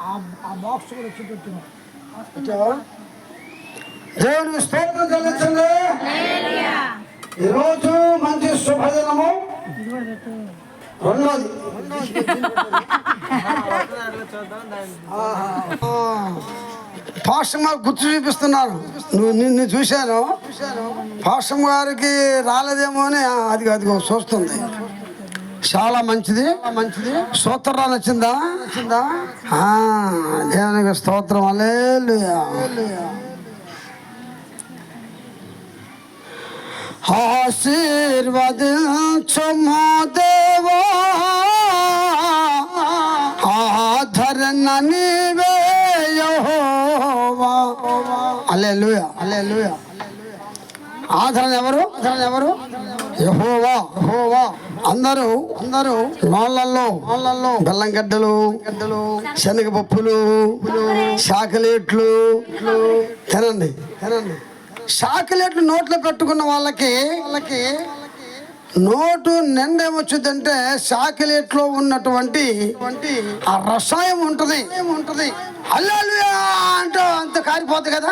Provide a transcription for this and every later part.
ఆ బాక్స్ కూడా చూపెట్టిన దేవునికి స్తోత్రం చెల్లించండి. ఈరోజు మంచి శుభదినము. రెండోది పాస్టర్ గారు గుర్తు చూపిస్తున్నాను. నిన్ను చూశాను. పాస్టర్ గారికి రాలేదేమో అని అదిగో చూస్తుంది. చాలా మంచిది. స్తోత్రం నచ్చిందా? దేవునికి స్తోత్రం. హల్లెలూయా. ఆశీర్వదించుము దేవా, ఆదరణ నీవే యెహోవా. హల్లెలూయా. ఆదరణ ఎవరు? యెహోవా. అందరూ వాళ్ళల్లో బెల్లం గడ్డలు, శనగపప్పులు, చాకలెట్లు తినండి. చాకలెట్లు నోట్లో పెట్టుకున్న వాళ్ళకి నోటు నిండేమొచ్చుదంటే చాకలెట్లో ఉన్నటువంటి ఆ రసాయం ఉంటుంది. హల్లెలూయా అంటూ అంత కారిపోతుంది కదా.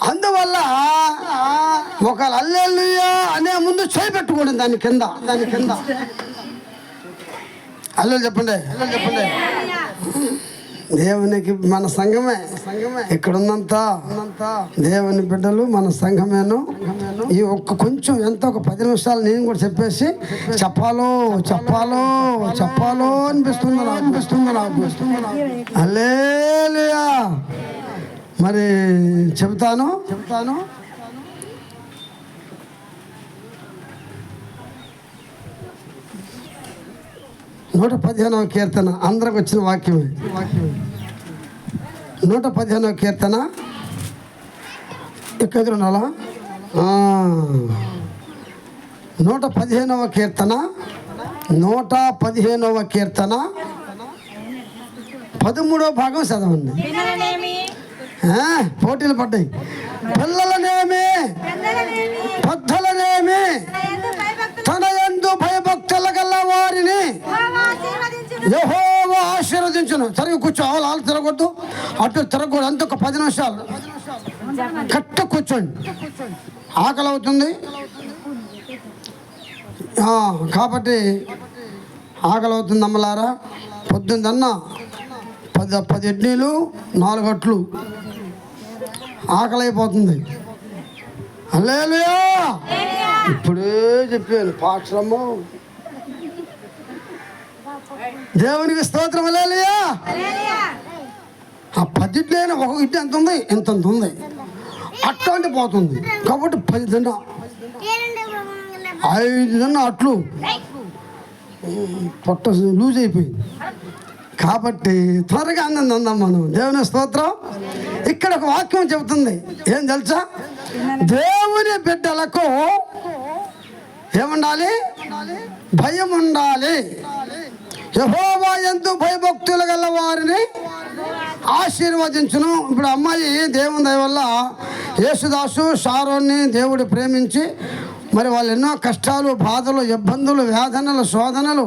అందువల్ల ఒక హల్లెలూయా అనే ముందు చేయి పెట్టుకోండి దాని కింద. హల్లెలూయా చెప్పండి. దేవునికి మన సంఘమే ఇక్కడున్నంతా దేవుని బిడ్డలు మన సంఘమేను. ఈ ఒక్క కొంచెం ఎంత ఒక 10 నిమిషాలు నేను కూడా చెప్పేసి చెప్పాలో అనిపిస్తుంది నాకు. హల్లెలూయా. మరి చెబుతాను. 115వ కీర్తన అందరికి వచ్చిన వాక్యమే. 115వ కీర్తన ఇక్కడ ఉండాలా? 115వ కీర్తన 13వ భాగం చదవండి. పోటీలు పడ్డాయి. పిల్లలనేమి పెద్దలనేమి తన యందు భయభక్తుల గల వారిని యెహోవా ఆశీర్వదించును. సరిగ్గా కూర్చో. వాళ్ళు తిరగొద్దు, అటు తిరగకూడదు. అంత ఒక 10 నిమిషాలు కట్ట కూర్చోండి. ఆకలి అవుతుంది కాబట్టి ఆకలి అవుతుంది అమ్మలారా. పొద్దున్న 10 ఇడ్లీలు 4 అట్లు ఆకలి అయిపోతుంది. హల్లెలూయా. ఇప్పుడే చెప్పాను పాఠము. దేవునికి స్తోత్రం. హల్లెలూయా. ఆ 10 ఇడ్లీ అయినా ఒక ఇడ్లీ ఎంత ఉంది? ఇంత ఉంది. అట్లాంటి పోతుంది కాబట్టి 10 తిన్నా 5 తిన్నా అట్లు పొట్ట లూజ్ అయిపోయింది. కాబట్టి త్వరగా అందాం మనం. దేవుని స్తోత్రం. ఇక్కడ ఒక వాక్యం చెబుతుంది. ఏం తెలుసా? దేవుని బిడ్డలకు ఏముండాలి? భయం ఉండాలి. యెహోవా యందు భయభక్తులు గల వారిని ఆశీర్వదించును. ఇప్పుడు అమ్మాయి దేవుని దయ వల్ల యేసుదాసు షారోన్ని దేవుడు ప్రేమించి మరి వాళ్ళు ఎన్నో కష్టాలు, బాధలు, ఇబ్బందులు, వేదనలు, శోధనలు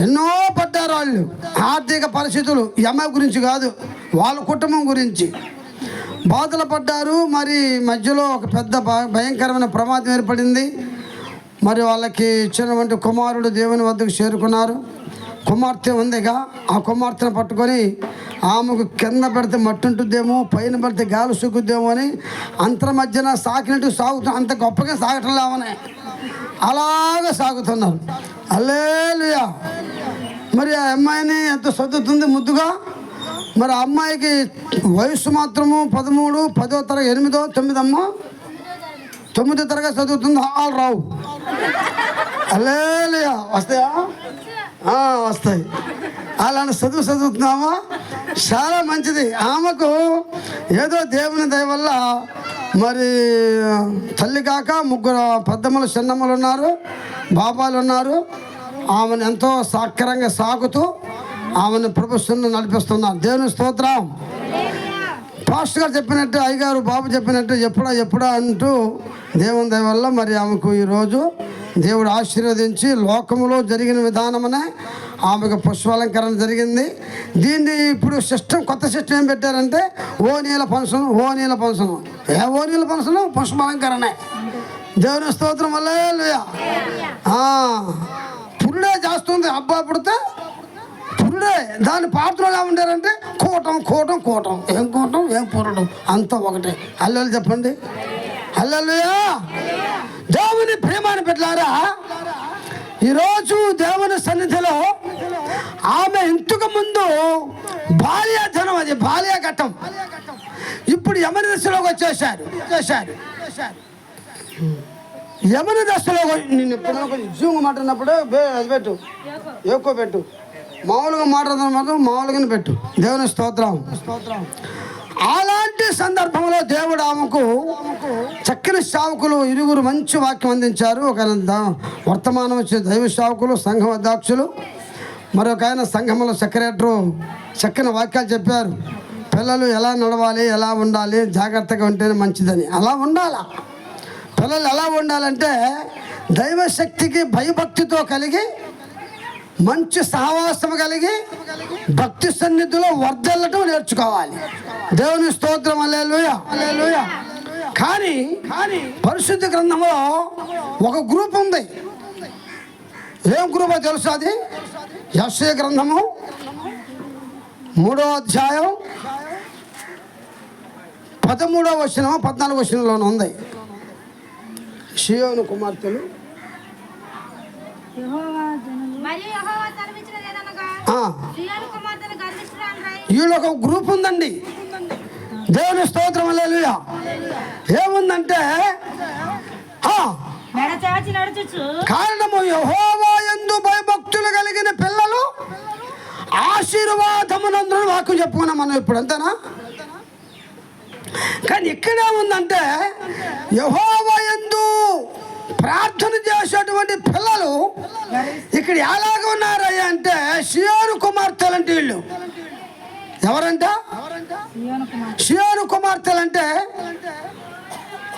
ఎన్నో పడ్డారు. వాళ్ళు ఆర్థిక పరిస్థితులు, ఈ అమ్మాయి గురించి కాదు, వాళ్ళ కుటుంబం గురించి బాధలు పడ్డారు. మరి మధ్యలో ఒక పెద్ద భయంకరమైన ప్రమాదం ఏర్పడింది. మరి వాళ్ళకి ఇచ్చినటువంటి కుమారుడు దేవుని వద్దకు చేరుకున్నారు. కుమార్తె ఉందిగా, ఆ కుమార్తెను పట్టుకొని ఆమెకు కింద పెడితే మట్టి ఉంటుందేమో, పైన పెడితే గాలి సుకుద్దేమో అని అంతర మధ్యన సాకినట్టు సాగుతున్నారు. అంత గొప్పగా సాగటం లేవనే అలాగ సాగుతున్నారు. హల్లెలూయా. మరి ఆ అమ్మాయిని ఎంత చదువుతుంది ముద్దుగా. మరి ఆ అమ్మాయికి వయసు మాత్రము 13, 10వ తరగతి 8, 9 అమ్మ 9వ తరగతి చదువుతుంది. ఆల్ రావు. హల్లెలూయా. వస్తాయా? వస్తాయి. అలాంటి చదువుతున్నామా? చాలా మంచిది. ఆమెకు ఏదో దేవుని దయ వల్ల మరి తల్లి కాక 3 పెద్దమ్మలు, చిన్నమ్మలు ఉన్నారు, బాబాలు ఉన్నారు. ఆమెను ఎంతో సక్రంగా సాగుతూ ఆమెను ప్రభుత్వం నడిపిస్తున్నారు. దేవుని స్తోత్రం. పాస్టర్ గారు చెప్పినట్టు, అయ్యగారు బాబు చెప్పినట్టు ఎప్పుడా అంటూ దేవుని దయ వల్ల మరి ఆమెకు ఈరోజు దేవుడు ఆశీర్వదించి లోకములో జరిగిన విధానమునే ఆమెకు పుష్పాలంకరణ జరిగింది. దీన్ని ఇప్పుడు కొత్త సిస్టమ్ ఏం పెట్టారంటే ఓనీల ఫంక్షన్. ఏ ఓనీల ఫంక్షన్? పుష్పాలంకరణే. దేవుని స్తోత్రం. హల్లెలూయా. పురుడే చేస్తుంది. అబ్బా పుడితే పురుడే. దాని పాత్రలు ఏమంటారంటే కూటం. ఏం కూటం, ఏం పురుడు, అంతా ఒకటే. హల్లెలూయా చెప్పండి. హల్లెలూయా. దేవుని ప్రేమాని పెట్టారా, ఈరోజు దేవుని సన్నిధిలో ఆమె ఇంతకు ముందు బాల్యధనం, అది బాల్యఘట్టం. ఇప్పుడు యమని దశలోకి వచ్చేసారు. యమని దశలో నేను ఎప్పుడు జూమ్ మాట్లాడినప్పుడు అది పెట్టు, ఎక్కువ పెట్టు. మామూలుగా మాట్లాడుతున్న మామూలుగానే పెట్టు. దేవుని స్తోత్రం. అలాంటి సందర్భంలో దేవుడు ఆమెకు చక్కని సేవకులు 2 మంచి వాక్యం అందించారు. ఒక వర్తమానం వచ్చే దైవ సేవకులు, సంఘం అధ్యక్షులు, మరొక ఆయన సంఘంలో సెక్రటరీ చక్కని వాక్యాలు చెప్పారు. పిల్లలు ఎలా నడవాలి, ఎలా ఉండాలి, జాగ్రత్తగా ఉంటేనే మంచిదని. అలా ఉండాలా. పిల్లలు ఎలా ఉండాలంటే దైవశక్తికి భయభక్తితో కలిగి, మంచి సహవాసం కలిగి, భక్తి సన్నిధిలో వర్ధిల్లటం నేర్చుకోవాలి. దేవుని స్తోత్రం. హల్లెలూయా. కానీ పరిశుద్ధ గ్రంథంలో ఒక గ్రూప్ ఉంది. ఏం గ్రూపో తెలుసు? అది యెషయా గ్రంథము 3వ అధ్యాయం 13వ వచనం 14వ వచనంలోనే ఉంది. షియోను కుమార్తెలు వీళ్ళొక గ్రూప్ ఉందండి. దేవుని స్తోత్రం. హల్లెలూయా. ఏముందంటే కారణము యెహోవా యందు భయభక్తులు కలిగిన పిల్లలు ఆశీర్వాదమునందు వాక్యం చెప్పుకున్నాం మనం ఇప్పుడు, అంతేనా? కానీ ఇక్కడే ఉందంటే యెహోవా యందు ప్రార్థన చేసేటువంటి పిల్లలు ఇక్కడ ఎలాగ ఉన్నారయ్యా అంటే షియోను కుమార్తెలు అంటే వీళ్ళు. ఎవరంట? షియోను కుమార్తెలు అంటే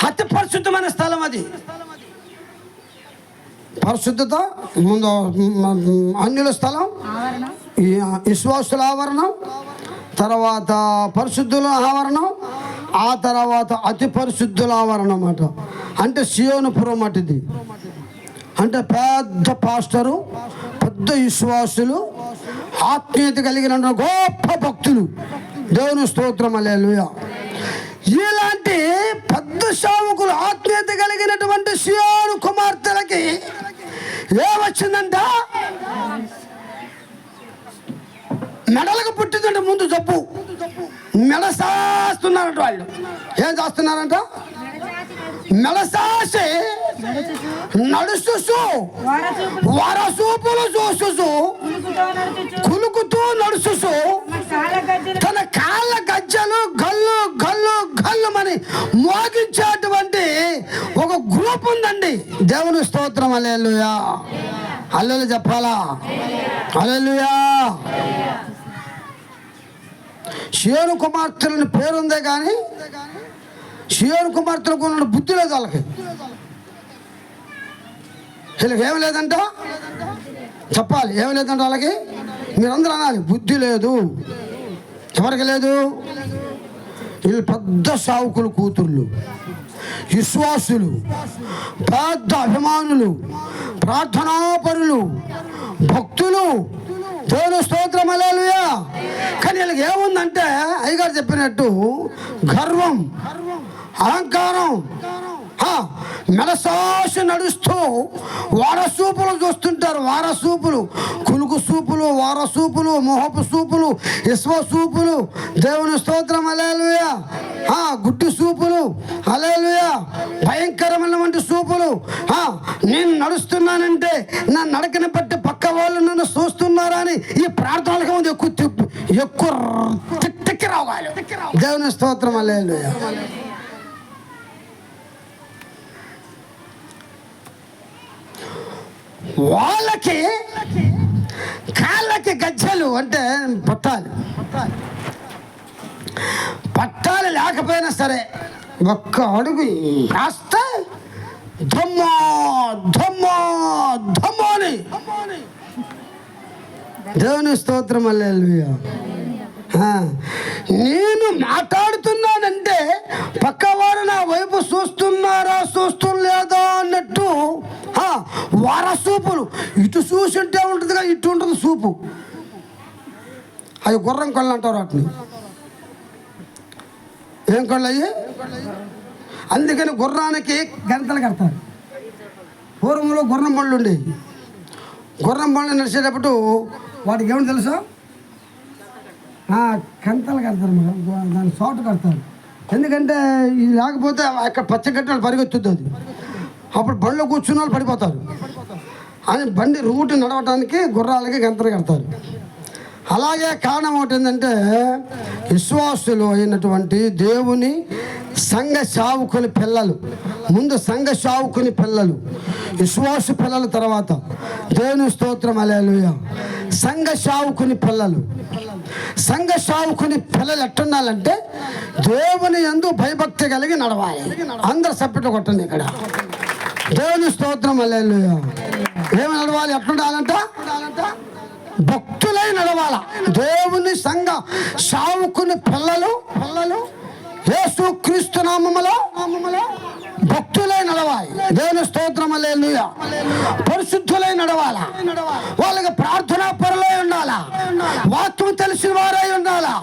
అతి పరిశుద్ధమైన స్థలం. అది పరిశుద్ధత ముందు అన్యుల స్థలం, విశ్వాసుల ఆవరణం, తర్వాత పరిశుద్ధుల ఆవరణం, ఆ తర్వాత అతి పరిశుద్ధుల ఆవరణం అట. అంటే సియోనుపురం అటుది. అంటే పెద్ద పాస్టరు, పెద్ద విశ్వాసులు, ఆత్మీయత కలిగిన గొప్ప భక్తులు. దేవుని స్తోత్రం. హల్లెలూయా. ఇలాంటి పెద్ద సేవకులు, ఆత్మీయత కలిగినటువంటి సియోను కుమార్తెలకి ఏమొచ్చిందంట? మెడలకు పుట్టిందంటే ముందు జబ్బు. మెడ సాస్తున్నారంట వాళ్ళు. ఏం చేస్తున్నారంట? మెడసాసి నడుస్తూ వరసూపులు చూస్తూ కులుకుతూ నడుస్తూ తన కాళ్ళ గజ్జలు గల్లు గల్లు గల్లుమని మోగించేటువంటి ఒక గ్రూప్ ఉందండి. దేవుని స్తోత్రం. హల్లెలూయా. హల్లెలూయా చెప్పాలా? హల్లెలూయా. షియోను కుమార్తెలని పేరుందే కానీ షియోను కుమార్తెలకు ఉన్న బుద్ధి లేదు వాళ్ళకి. వీళ్ళకి ఏమి లేదంట చెప్పాలి. ఏమి లేదంట వాళ్ళకి. మీరందరూ అనాలి, బుద్ధి లేదు. ఎవరికి లేదు? వీళ్ళు పెద్ద సావుకులు కూతుర్లు, విశ్వాసులు, పెద్ద అభిమానులు, ప్రార్థనాపరులు, భక్తులు. దేవుని స్తోత్రం. హల్లెలూయా. కానీ వీళ్ళకి ఏముందంటే అయ్యగారు చెప్పినట్టు గర్వం, అహంకారం. మెడసాసి నడుస్తూ వారసూపులు చూస్తుంటారు. వారసూపులు, కులుకు సూపులు, వారసూపులు, మోహపు సూపులు, ఇస్వ సూపులు. దేవుని స్తోత్రం. హల్లెలూయా. గుడ్డి సూపులు. హల్లెలూయా. భయంకరమైనటువంటి సూపులు. నేను నడుస్తున్నానంటే నా నడకని బట్టి పక్క వాళ్ళు నన్ను చూస్తున్నారా అని ఈ ప్రార్థనలకు ముందు ఎక్కువ తిక్కి రావాలి. దేవుని స్తోత్రం. హల్లెలూయా. వాళ్ళకి కాళ్ళకి గజ్జలు అంటే పట్టాలు లేకపోయినా సరే ఒక్క అడుగు కాస్త ధమ్మో ధమ్మో ధమ్మో అని. దేవుని స్తోత్రం, హల్లెలూయా. నేను మాట్లాడుతున్నానంటే పక్కవారు నా వైపు చూస్తున్నారా చూస్తుండలేదా అన్నట్టు వార చూపులు. ఇటు చూసింటే ఉంటుందిగా, ఇటు ఉంటుంది చూపు. అవి గుర్రం కళ్ళు అంటారు వాటిని. ఏం కళ్ళు అయ్యి? అందుకని గుర్రానికి గంటలు కడతారు. పూర్వంలో గుర్రం బళ్ళు ఉండేవి. గుర్రం బళ్ళు నడిచేటప్పుడు వాటికి ఏమని తెలుసా? కంతలు కడతారు, దాన్ని చోటు కడతారు. ఎందుకంటే ఇది లేకపోతే అక్కడ పచ్చగట్టాలు పరిగెత్తుద్ది అది. అప్పుడు బండిలో కూర్చున్న వాళ్ళు పడిపోతారు అని బండి రూట్ నడవటానికి గుర్రాలకి గంతలు కడతారు. అలాగే కారణం ఒకటి ఏంటంటే విశ్వాసులు అయినటువంటి దేవుని సంఘ సేవకుని పిల్లలు, ముందు సంఘ సేవకుని పిల్లలు, విశ్వాస పిల్లల తర్వాత దేవుని స్తోత్రం, హల్లెలూయా. సంఘ సేవకుని పిల్లలు, సంఘ సేవకుని పిల్లలు ఎట్టుండాలంటే దేవుని యందు భయభక్తి కలిగి నడవాలి. అందరు సభ్యులు కొట్టండి ఇక్కడ. దేవుని స్తోత్రం, హల్లెలూయా. ఏమి నడవాలి? ఎట్లుండాలంట? భక్తులై నడవాల. దేవుని సంఘ సేవకుని పిల్లలు యేసు క్రీస్తు నామములో భక్తులై నడవాలి. దేవుని స్తోత్రం, హల్లెలూయా. పరిశుద్ధులై నడవాలా. వాళ్ళకి ప్రార్థనా పరులై ఉండాలా. వాక్యం తెలిసిన వారై ఉండాలా.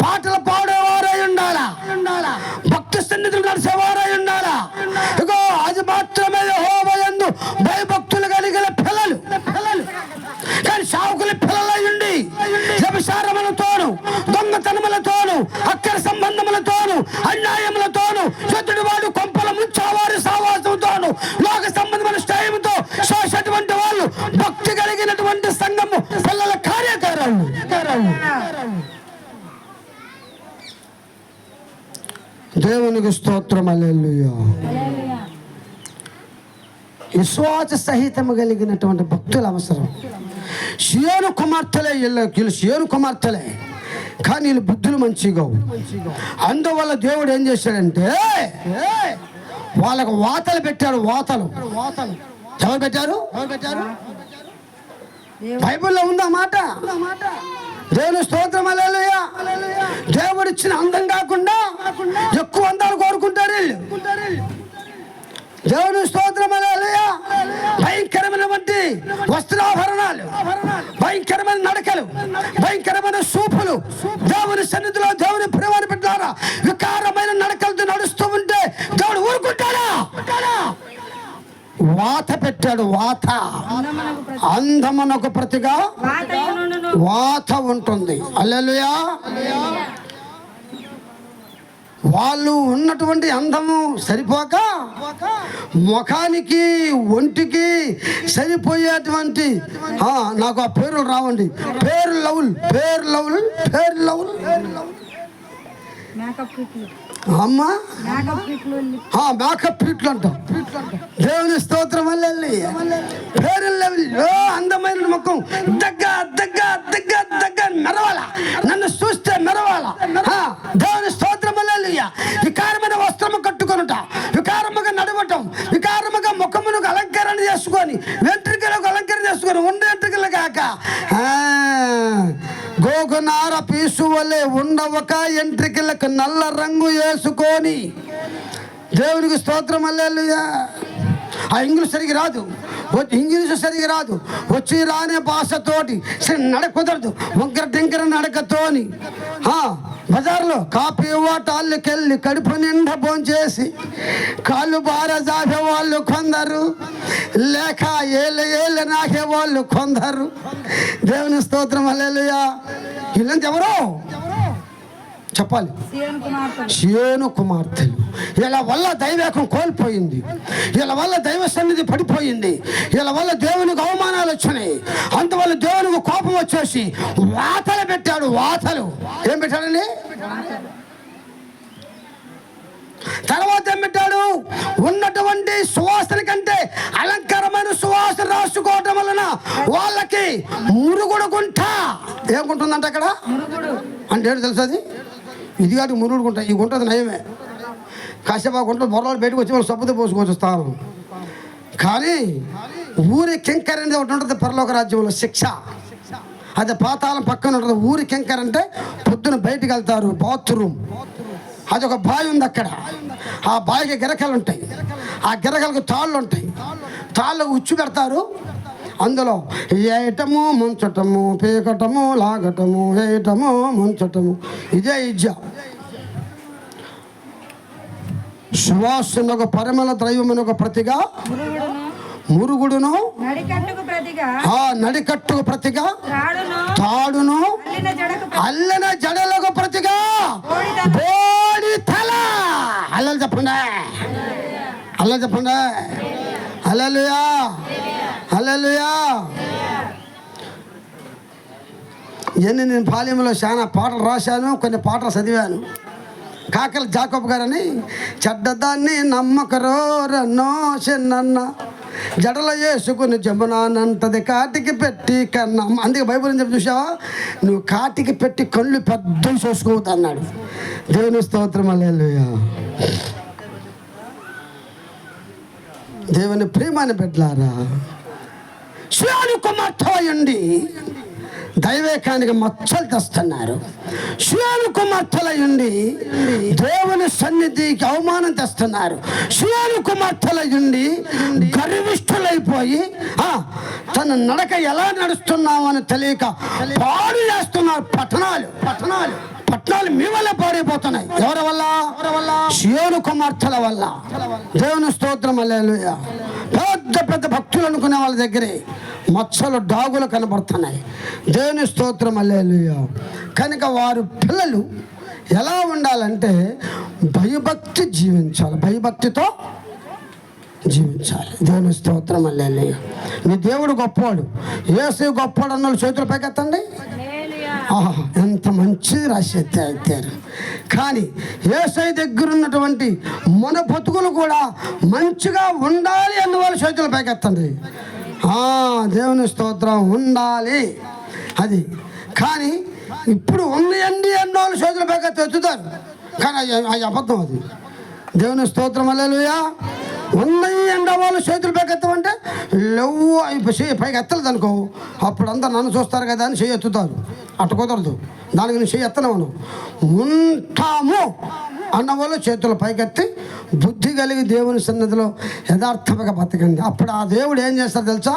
పాటలు పాడేవారై ఉండాలా. భక్తి సన్నిధులు నడిచేవారై ఉండాలా. ఇగో అది మాత్రమే యెహోవా యందు భయభక్తులు కలిగిన పిల్లలు. కానీ సావుకుల పిల్లలై ఉండి వ్యభిచారములతోను, దొంగతనములతోను, అక్కర సంబంధములతోను, అన్యాయములతోను, చెడ్డటి వాడు కొంపల ముంచేవారి సావాసంతోను, లోక సంబంధమైన స్టైముతో చేసేటువంటి వాళ్ళు భక్తి కలిగినటువంటి సంఘము పిల్లల కార్యకారాలు. దేవునికి స్తోత్రం, హల్లెలూయా. విశ్వాస సహితము కలిగినటువంటి భక్తులు అవసరం. సియోను కుమార్తెలే, వీళ్ళు సియోను కుమార్తెలే, కానీ వీళ్ళు బుద్ధులు మంచిగా. అందువల్ల దేవుడు ఏం చేశాడంటే వాళ్ళకు వాతలు పెట్టాడు. వాతలు ఎవరు పెట్టారు? బైబిల్లో ఉందా మాట? దేవుని స్తోత్రం, హల్లెలూయా. దేవుడు ఇచ్చిన అందం కాకుండా ఎక్కువ అందాలు కోరుకుంటారు వీళ్ళు. దేవుని స్తోత్రం, హల్లెలూయా. భయంకరమైనటువంటి వస్త్రాభరణాలు, భయంకరమైన నడకలు, భయంకరమైన సూపులు, దేవుని సన్నిధిలో దేవుని ప్రేమను పెట్టారా వికారమైన నడకలతో నడుస్తూ ఉంటే దేవుడు ఊరుకుంటాడా? వాత పెట్టాడు. వాత అందమునకు ప్రతిగా వాత ఉంటుంది. హల్లెలూయా. వాళ్ళు ఉన్నటువంటి అందము సరిపోక ముఖానికి ఒంటికి సరిపోయేటువంటి నాకు ఆ పేర్లు రావండి. పేరు లవుల్ అమ్మా, మేకప్ ఫిట్లు అంటాం. దేవుని స్తోత్రం, హల్లెలూయా. పేరు అందమైన ముఖం దగ్గ మెరవాల, నన్ను చూస్తే మెరవాల. దేవుని స్తోత్రం, హల్లెలూయా. వికారమైన వస్త్రము కట్టుకొనుట, వికారముగా నడవటం, వికారముగా ముఖమునకు అలంకరణ చేసుకొని, వెంట్రుకలకు అలంకరణ చేసుకొని, ఉండే వెంట్రుకలు కాక గోగునార పీసు వలె ఉండవక ఎంట్రికలకు నల్ల రంగు వేసుకొని. దేవునికి స్తోత్రం, హల్లెలూయా. ఆ ఇంగ్లీష్ సరిగ్గా రాదు, ఇంగ్లీషు సరిగ్గా రాదు, వచ్చి రానే భాషతోటి నడక కుదరదు. వంకర టింకర నడకతోని బజార్లో కాపీ వాటాళ్ళకెళ్ళి కడుపు నిండా భోంచేసి కాళ్ళు బార జాగే వాళ్ళు కొందరు, లేక ఏళ్ళ నాకే వాళ్ళు కొందరు. దేవుని స్తోత్రం, హల్లెలూయా. వీళ్ళంతా ఎవరు చెప్పాలి? సియోను కుమార్తెలు. వీళ్ళ వల్ల దైవేకం కోల్పోయింది, వీళ్ళ వల్ల దైవ సన్నిధి పడిపోయింది, వీళ్ళ వల్ల దేవునికి అవమానాలు వచ్చినాయి. అందువల్ల దేవునికి కోపం వచ్చేసి వాతలు పెట్టాడు. వాతలు ఏం పెట్టాడండి? తర్వాత ఏం పెట్టాడు? ఉన్నటువంటి సువాసన కంటే అలంకారమైన సువాసన రాసుకోవటం వలన వాళ్ళకి మురుగుడు గుంట. ఏం గుంటుందంట అక్కడ? అంటే తెలుసు అది ఇది కాదు, మురుగుడు గుంట. ఈ గుంట నయమే. కాసేపు కొంట్లో బొర్రలు బయటకు వచ్చి వాళ్ళు సబ్బుతో పోసుకోవచ్చు స్థానం. కానీ ఊరి కింకర్ అనేది ఒకటి ఉంటుంది పరలోక రాజ్యంలో, శిక్ష. అది పాతాళం పక్కన ఉంటుంది. ఊరి కింకర్ అంటే పొద్దున బయటికి వెళ్తారు, బాత్రూమ్. అదొక బావి ఉంది అక్కడ. ఆ బావికి గిరకలు ఉంటాయి, ఆ గిరకలకు తాళ్ళు ఉంటాయి. తాళ్ళకు ఉచ్చు పెడతారు, అందులో వేయటము ముంచటము, పీకటము లాగటము, వేయటము ముంచటము, ఇదే ఇజ్జ. సువాసన ఒక పరిమళ ద్రవ్యమైన ఒక ప్రతిగా మురుగుడును, నడికట్టుకు ప్రతిగా తాడును, అల్లన జడలకు ప్రతిగా బోడి తల. అల్లలు చెప్పండి, అల్లలు చెప్పండి. హల్లెలూయా, హల్లెలూయా. ఇవన్నీ నేను బాల్యంలో చాలా పాటలు రాశాను, కొన్ని పాటలు చదివాను. కాకల జాకబ్ గారని, చెడ్డదాన్ని నమ్మకరో రన్నో చిన్న జడల వేసుకుని జమునానంటది కాటికి పెట్టి కన్నా. అందుకే బైబిల్ అని చెప్పి చూసావా, నువ్వు కాటికి పెట్టి కళ్ళు పెద్దలు చూసుకోవద్దు అన్నాడు. దేవుని స్తోత్రం, హల్లెలూయా. దేవుని ప్రేమాన్ని బిడ్డలారా, శివుని కుమార్తె అయ్యుండి దైవేకానికి మచ్చలు తెస్తున్నారు. శివుని కుమార్తెలయ్యుండి దేవుని సన్నిధికి అవమానం తెస్తున్నారు. శివుని కుమార్తెలయ్యుండి గర్విష్ఠులైపోయి తన నడక ఎలా నడుస్తున్నామని తెలియక పాడు చేస్తున్నారు. పట్టణాలు మీ వల్ల పాడైపోతున్నాయి. ఎవరి వల్ల? శివుని కుమార్తెల వల్ల. దేవుని స్తోత్రం, హల్లెలూయా. పెద్ద పెద్ద భక్తులు అనుకునే వాళ్ళ దగ్గరే మచ్చలు డాగులు కనబడుతున్నాయి. దేవుని స్తోత్రం, హల్లెలూయా. కనుక వారు పిల్లలు ఎలా ఉండాలంటే భయభక్తి జీవించాలి, భయభక్తితో జీవించాలి. దేవుని స్తోత్రం, హల్లెలూయా. మీ దేవుడు గొప్పవాడు, యేసు గొప్పవాడు అన్న చేతులు పైకెత్తండి. ఎంత మంచిది రాసి ఎత్తారు. కానీ యేసయ్య దగ్గర ఉన్నటువంటి మన బతుకులు కూడా మంచిగా ఉండాలి అన్న వాళ్ళు చేతులు పైకెత్తండి. దేవుని స్తోత్రం, ఉండాలి అది. కానీ ఇప్పుడు ఉన్నాయండి అన్న వాళ్ళు చేతులు పైకెత్తి ఎత్తుతారు, కానీ అది అబద్ధం. అది దేవుని స్తోత్రం, హల్లెలూయా. ఉన్నాయి ఎండ వాళ్ళు చేతులు పైకెత్తమంటే లవ్వు పైకి ఎత్తలేదు అనుకో, అప్పుడు అందరు నన్ను చూస్తారు కదా అని చేయి ఎత్తుతారు. అట్ట కుదరదు, దానికి నేను చేయి ఎత్తలేమను. ఉంటాము అన్నవాళ్ళు చేతులు పైకెత్తి బుద్ధి కలిగి దేవుని సన్నిధిలో యథార్థంగా బతకండి. అప్పుడు ఆ దేవుడు ఏం చేస్తారు తెలుసా?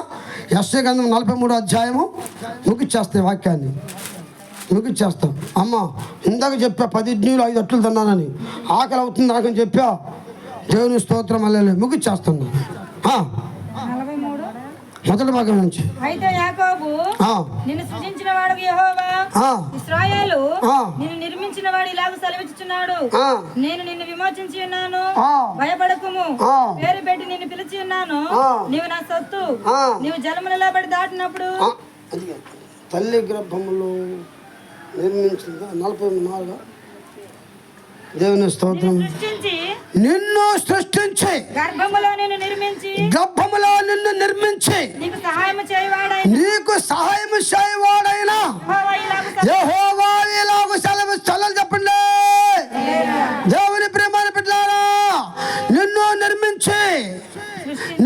యెషయా గ్రంథం 43వ అధ్యాయము ముగిచ్చేస్తాయి, వాక్యాన్ని ముగిచ్చేస్తాం. అమ్మ ఇందాక చెప్పా 10 ఇడ్లీలు 5 అట్లు తిన్నానని, ఆకలి అవుతుంది నాకని చెప్పా. దేవుని స్తోత్రం, హల్లెలూయా. ముగిచ్చేస్తున్నా. మొదటి భాగం నుంచి. అయితే యాకోబు నిన్ను సృజించిన వాడు యెహోవా, ఇశ్రాయేలు నిన్ను నిర్మించిన వాడు ఇలాగ సెలవిచ్చుచున్నాడు, నేను నిన్ను విమోచించి ఉన్నాను, భయపడకుము, పేరు పెట్టి నిన్ను పిలిచి ఉన్నాను, నీవు నా సొత్తు, నీవు జలములలో పడి దాటినప్పుడు. తల్లి గర్భములో నిర్మించింది 44. దేవుని స్తోత్రం. నిన్ను సృష్టించి గర్భములో నిన్ను నిర్మించి నీకు సహాయం చేయవాడైన యెహోవా ఇలాగ సెలవిస్తాడు. చెప్పండి, దేవుని ప్రేమను బిడ్డలారా, నిన్ను నిర్మించి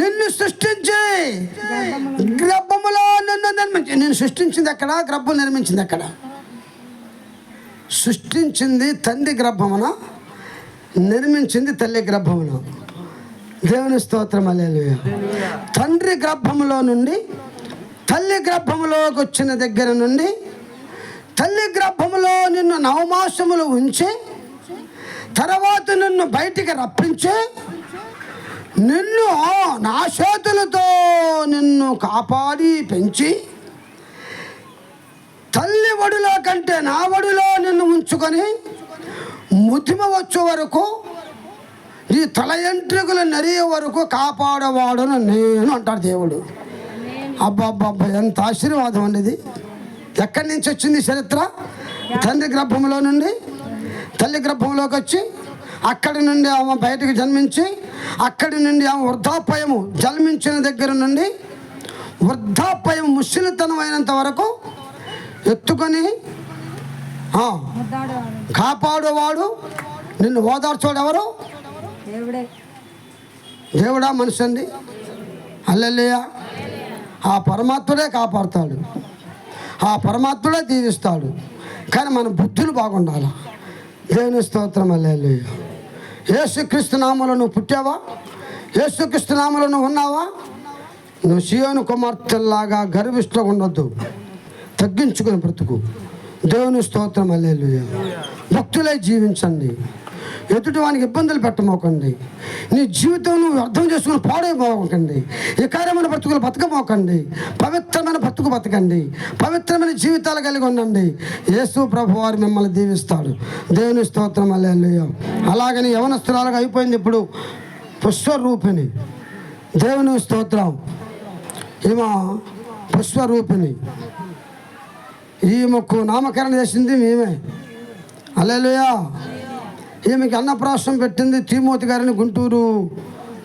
నిన్ను సృష్టించి గర్భములో నిన్ను సృష్టించింది ఎక్కడ? గర్భం నిర్మించింది ఎక్కడ? సృష్టించింది తండ్రి గర్భమున, నిర్మించింది తల్లి గర్భమున. దేవుని స్తోత్రం, హల్లెలూయా. తండ్రి గర్భములో నుండి తల్లి గర్భములోకి వచ్చిన దగ్గర నుండి తల్లి గర్భములో నిన్ను 9 మాసములు ఉంచి తర్వాత నిన్ను బయటికి రప్పించి నిన్ను నా చేతులతో నిన్ను కాపాడి పెంచి తల్లి ఒడిలో కంటే నా ఒడిలో నిన్ను ఉంచుకొని ముతిమ వచ్చే వరకు, ఈ తల ఎంట్రుకలు నెరిగే వరకు కాపాడేవాడును నేను అంటాడు దేవుడు. అబ్బాబ్బా, ఎంత ఆశీర్వాదం అనేది. ఎక్కడి నుంచి వచ్చింది చరిత్ర? తండ్రి గర్భంలో నుండి తల్లి గర్భంలోకి వచ్చి అక్కడి నుండి ఆమె బయటకు జన్మించి అక్కడి నుండి ఆమె వృద్ధాప్యము జన్మించిన దగ్గర నుండి వృద్ధాప్యం ముసలితనం అయినంత వరకు ఎత్తుకొని కాపాడేవాడు, నిన్ను ఓదార్చోడు ఎవరు? దేవుడే. దేవుడా మనిషి అండి? హల్లెలూయా. ఆ పరమాత్ముడే కాపాడుతాడు, ఆ పరమాత్ముడే దీవిస్తాడు. కానీ మన బుద్ధులు బాగుండాలి. దేవుని స్తోత్రం. హల్లెలూయా. యేసుక్రీస్తు నామములో నువ్వు పుట్టావా? యేసుక్రీస్తు నామములో నువ్వు ఉన్నావా? నువ్వు సీయోను కుమార్తెలాగా గర్విష్ఠంగా ఉండొద్దు, తగ్గించుకుని బ్రతుకు. దేవుని స్తోత్రం. హల్లెలూయా. భక్తులై జీవించండి, ఎదుటి వానికి ఇబ్బందులు పెట్టమోకండి. నీ జీవితం నువ్వు అర్థం చేసుకుని పాడైపోకండి. ఈ కార్యమైన బ్రతుకులు బతకమోకండి. పవిత్రమైన బ్రతుకు బతకండి, పవిత్రమైన జీవితాలు కలిగి ఉండండి. యేసు ప్రభు వారు మిమ్మల్ని దీవిస్తాడు. దేవుని స్తోత్రం. హల్లెలూయా. అలాగని యవనస్తురాలుగా అయిపోయింది ఇప్పుడు పుష్పరూపిణి. దేవుని స్తోత్రం. ఈమె పుష్పరూపిణి. ఈమెకు నామకరణం చేసింది మేమే. హల్లెలూయా. ఈమెకి అన్నప్రాసం పెట్టింది తిమోతి గారిని, గుంటూరు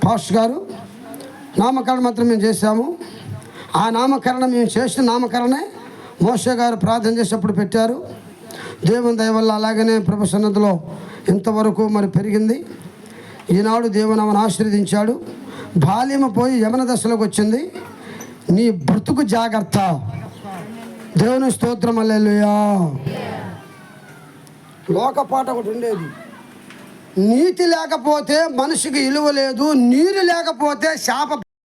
పాస్టర్ గారు. నామకరణం మాత్రం మేము చేశాము. ఆ నామకరణం మేము చేసిన నామకరణే మోషే గారు ప్రార్థన చేసేప్పుడు పెట్టారు. దేవుని దయ వల్ల అలాగనే ప్రభు సన్నిధిలో ఇంతవరకు మరి పెరిగింది. ఈనాడు దేవుని ఆమెను ఆశీర్వదించాడు. బాల్యమ పోయి యమన దశలోకి వచ్చింది. నీ బ్రతుకు జాగ్రత్త. దేవుని స్తోత్రం. హల్లెలూయా. లోకపాట ఒకటి ఉండేది, నీతి లేకపోతే మనిషికి విలువ లేదు, నీరు లేకపోతే శాప